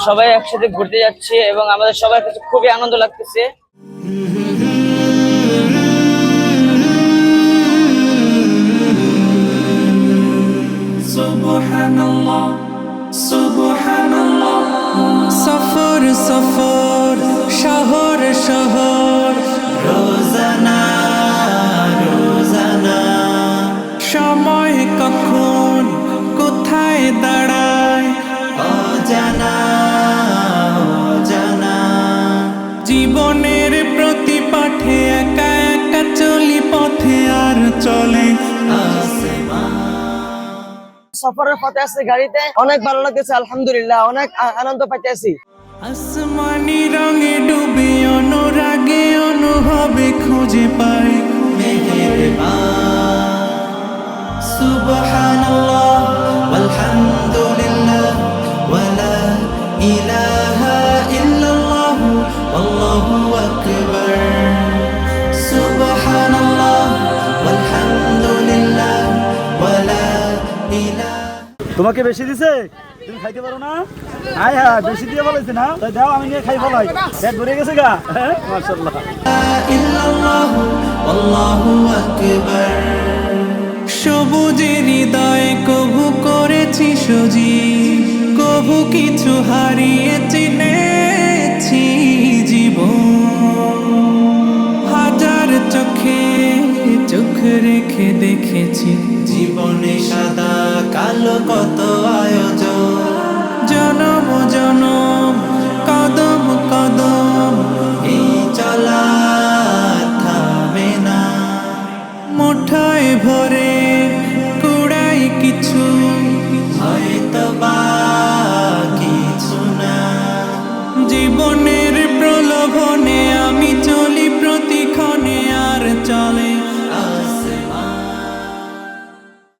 সবাই একসাথে ঘুরতে যাচ্ছি এবং আমাদের সবার কাছে খুবই আনন্দ লাগতেছে। সুবহানাল্লাহ সুবহানাল্লাহ। সফর সফর শহর শহর, রোজানা রোজানা। সময় কখন কোথায় দাঁড়ায় অজানা অজানা। জীবনের প্রতি পাঠে একা একা চলি পথে আর চলে সফরের পথে আছে গাড়িতে, অনেক ভালো লাগতেছে, আলহামদুলিল্লাহ অনেক আনন্দ পাইতেছি। আসমানি রঙে ডুবে অনুরাগে অনুভবে খুঁজে পাই মেহেরবান। সুবহানাল্লাহ ওয়ালহামদুলিল্লাহ ওয়ালা ইলাহা ইল্লাল্লাহ আল্লাহু আকবার। সুবহানাল্লাহ ওয়ালহামদুলিল্লাহ ওয়ালা ইলাহা। তোমাকে বেশি দিছে, তুমি খাইতে পারো না? হ্যাঁ হ্যাঁ বেশি দিয়ে বলেছে না, তাই দাও আমি নিয়ে খাই ফেলাই। পেট ভরে গেছে গা। মাশাআল্লাহ। ইল্লাল্লাহু আল্লাহু আকবার। সবুজের হৃদয়ে কভু করেছি সজীব, কভু কিছু হারিয়ে চিনেছি জীবন। হাজার চোখে চোখ রেখে দেখেছি জীবনে সাদা কালো কত আয়োজন। জনম জনম কদম কদম এই চলা থামে না। মুঠোয় ভরে কুড়াই কিছু হয়তো বা কিছু না। জীবনের প্রলোভনে আমি চলি